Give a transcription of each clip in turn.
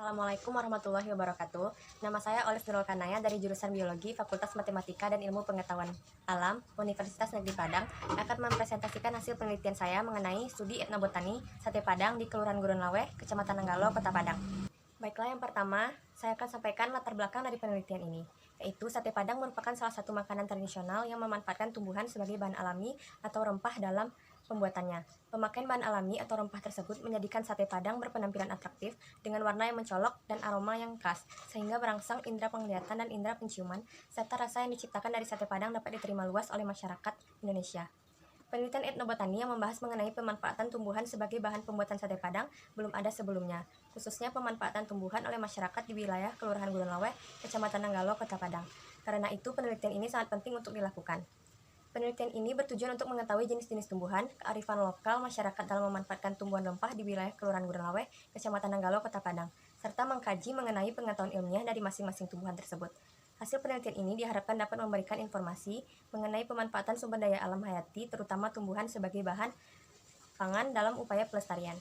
Assalamualaikum warahmatullahi wabarakatuh. Nama saya Olive Nurul Kanaya dari jurusan Biologi Fakultas Matematika dan Ilmu Pengetahuan Alam Universitas Negeri Padang akan mempresentasikan hasil penelitian saya mengenai studi etnobotani sate Padang di Kelurahan Gurunlaweh, Kecamatan Nanggalo, Kota Padang. Baiklah, yang pertama, saya akan sampaikan latar belakang dari penelitian ini, yaitu sate Padang merupakan salah satu makanan tradisional yang memanfaatkan tumbuhan sebagai bahan alami atau rempah dalam pembuatannya. Pemakaian bahan alami atau rempah tersebut menjadikan sate Padang berpenampilan atraktif dengan warna yang mencolok dan aroma yang khas, sehingga merangsang indera penglihatan dan indera penciuman, serta rasa yang diciptakan dari sate Padang dapat diterima luas oleh masyarakat Indonesia. Penelitian etnobotani yang membahas mengenai pemanfaatan tumbuhan sebagai bahan pembuatan sate Padang belum ada sebelumnya, khususnya pemanfaatan tumbuhan oleh masyarakat di wilayah Kelurahan Gurunlaweh, Kecamatan Nanggalo, Kota Padang. Karena itu, penelitian ini sangat penting untuk dilakukan. Penelitian ini bertujuan untuk mengetahui jenis-jenis tumbuhan, kearifan lokal masyarakat dalam memanfaatkan tumbuhan rempah di wilayah Kelurahan Gurunlaweh, Kecamatan Nanggalo, Kota Padang, serta mengkaji mengenai pengetahuan ilmiah dari masing-masing tumbuhan tersebut. Hasil penelitian ini diharapkan dapat memberikan informasi mengenai pemanfaatan sumber daya alam hayati, terutama tumbuhan sebagai bahan pangan dalam upaya pelestarian.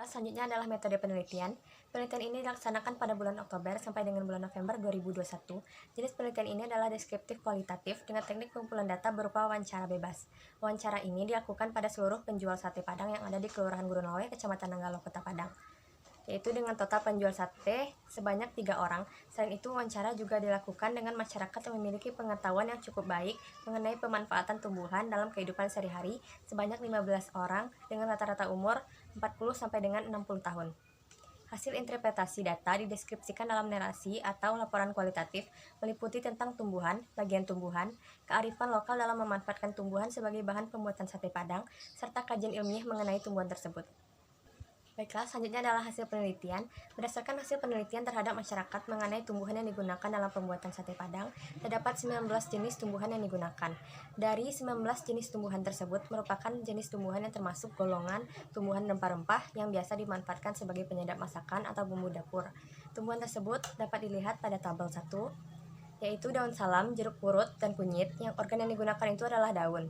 Selanjutnya adalah metode penelitian. Penelitian ini dilaksanakan pada bulan Oktober sampai dengan bulan November 2021. Jenis penelitian ini adalah deskriptif kualitatif dengan teknik pengumpulan data berupa wawancara bebas. Wawancara ini dilakukan pada seluruh penjual sate Padang yang ada di Kelurahan Gurunlaweh, Kecamatan Nanggalo, Kota Padang, yaitu dengan total penjual sate sebanyak 3 orang. Selain itu, wawancara juga dilakukan dengan masyarakat yang memiliki pengetahuan yang cukup baik mengenai pemanfaatan tumbuhan dalam kehidupan sehari-hari sebanyak 15 orang dengan rata-rata umur 40 sampai dengan 60 tahun. Hasil interpretasi data dideskripsikan dalam narasi atau laporan kualitatif meliputi tentang tumbuhan, bagian tumbuhan, kearifan lokal dalam memanfaatkan tumbuhan sebagai bahan pembuatan sate Padang, serta kajian ilmiah mengenai tumbuhan tersebut. Baiklah, selanjutnya adalah hasil penelitian. Berdasarkan hasil penelitian terhadap masyarakat mengenai tumbuhan yang digunakan dalam pembuatan sate Padang, terdapat 19 jenis tumbuhan yang digunakan. Dari 19 jenis tumbuhan tersebut merupakan jenis tumbuhan yang termasuk golongan tumbuhan rempah-rempah yang biasa dimanfaatkan sebagai penyedap masakan atau bumbu dapur. Tumbuhan tersebut dapat dilihat pada tabel 1, yaitu daun salam, jeruk purut, dan kunyit. Yang organ yang digunakan itu adalah daun.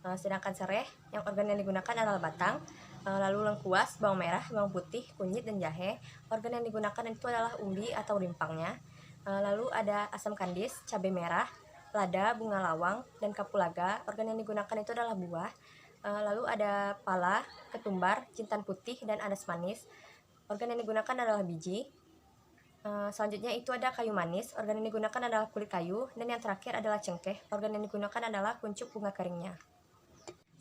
Sedangkan sereh, yang organ yang digunakan adalah batang. Lalu lengkuas, bawang merah, bawang putih, kunyit, dan jahe. Organ yang digunakan itu adalah umbi atau rimpangnya. Lalu ada asam kandis, cabai merah, lada, bunga lawang, dan kapulaga. Organ yang digunakan itu adalah buah. Lalu ada pala, ketumbar, jintan putih, dan adas manis. Organ yang digunakan adalah biji. Selanjutnya itu ada kayu manis. Organ yang digunakan adalah kulit kayu. Dan yang terakhir adalah cengkeh. Organ yang digunakan adalah kuncup bunga keringnya.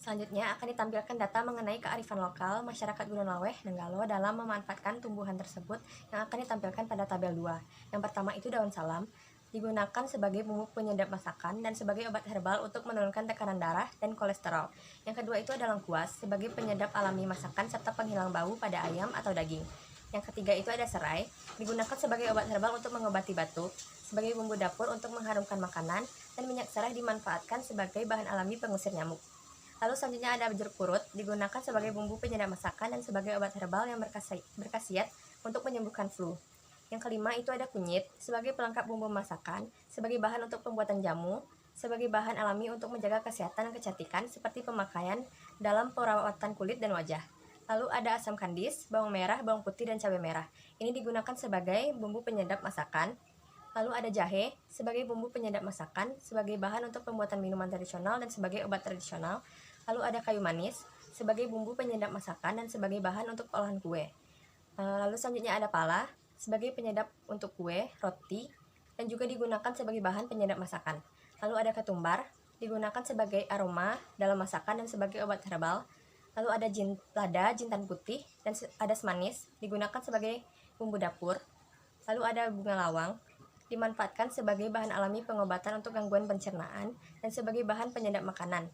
Selanjutnya akan ditampilkan data mengenai kearifan lokal masyarakat Gurunlaweh, Nanggalo dalam memanfaatkan tumbuhan tersebut yang akan ditampilkan pada tabel 2. Yang pertama itu daun salam, digunakan sebagai bumbu penyedap masakan dan sebagai obat herbal untuk menurunkan tekanan darah dan kolesterol. Yang kedua itu ada lengkuas, sebagai penyedap alami masakan serta penghilang bau pada ayam atau daging. Yang ketiga itu ada serai, digunakan sebagai obat herbal untuk mengobati batuk, sebagai bumbu dapur untuk mengharumkan makanan, dan minyak serai dimanfaatkan sebagai bahan alami pengusir nyamuk. Lalu selanjutnya ada jeruk purut, digunakan sebagai bumbu penyedap masakan dan sebagai obat herbal yang berkhasiat untuk menyembuhkan flu. Yang kelima itu ada kunyit, sebagai pelengkap bumbu masakan, sebagai bahan untuk pembuatan jamu, sebagai bahan alami untuk menjaga kesehatan dan kecantikan seperti pemakaian dalam perawatan kulit dan wajah. Lalu ada asam kandis, bawang merah, bawang putih, dan cabai merah. Ini digunakan sebagai bumbu penyedap masakan. Lalu ada jahe, sebagai bumbu penyedap masakan, sebagai bahan untuk pembuatan minuman tradisional dan sebagai obat tradisional. Lalu ada kayu manis, sebagai bumbu penyedap masakan dan sebagai bahan untuk olahan kue. Lalu selanjutnya ada pala, sebagai penyedap untuk kue, roti, dan juga digunakan sebagai bahan penyedap masakan. Lalu ada ketumbar, digunakan sebagai aroma dalam masakan dan sebagai obat herbal. Lalu ada lada, jintan putih, dan adas manis, digunakan sebagai bumbu dapur. Lalu ada bunga lawang, dimanfaatkan sebagai bahan alami pengobatan untuk gangguan pencernaan dan sebagai bahan penyedap makanan.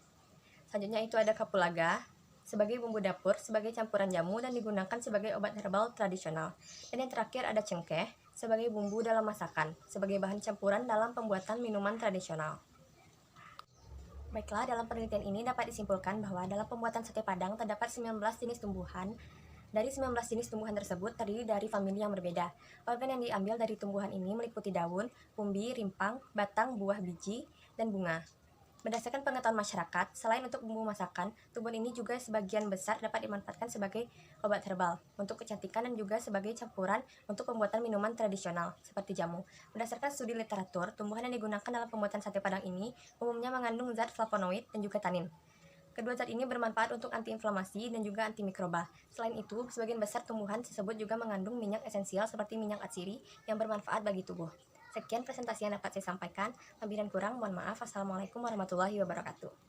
Selanjutnya itu ada kapulaga, sebagai bumbu dapur, sebagai campuran jamu, dan digunakan sebagai obat herbal tradisional. Dan yang terakhir ada cengkeh, sebagai bumbu dalam masakan, sebagai bahan campuran dalam pembuatan minuman tradisional. Baiklah, dalam penelitian ini dapat disimpulkan bahwa dalam pembuatan sate Padang terdapat 19 jenis tumbuhan. Dari 19 jenis tumbuhan tersebut terdiri dari famili yang berbeda. Organ yang diambil dari tumbuhan ini meliputi daun, umbi, rimpang, batang, buah, biji, dan bunga. Berdasarkan pengetahuan masyarakat, selain untuk bumbu masakan, tumbuhan ini juga sebagian besar dapat dimanfaatkan sebagai obat herbal, untuk kecantikan dan juga sebagai campuran untuk pembuatan minuman tradisional, seperti jamu. Berdasarkan studi literatur, tumbuhan yang digunakan dalam pembuatan sate padang ini umumnya mengandung zat flavonoid dan juga tanin. Kedua zat ini bermanfaat untuk antiinflamasi dan juga antimikroba. Selain itu, sebagian besar tumbuhan tersebut juga mengandung minyak esensial seperti minyak atsiri yang bermanfaat bagi tubuh. Sekian presentasi yang dapat saya sampaikan. Lebih dan kurang, mohon maaf. Wassalamualaikum warahmatullahi wabarakatuh.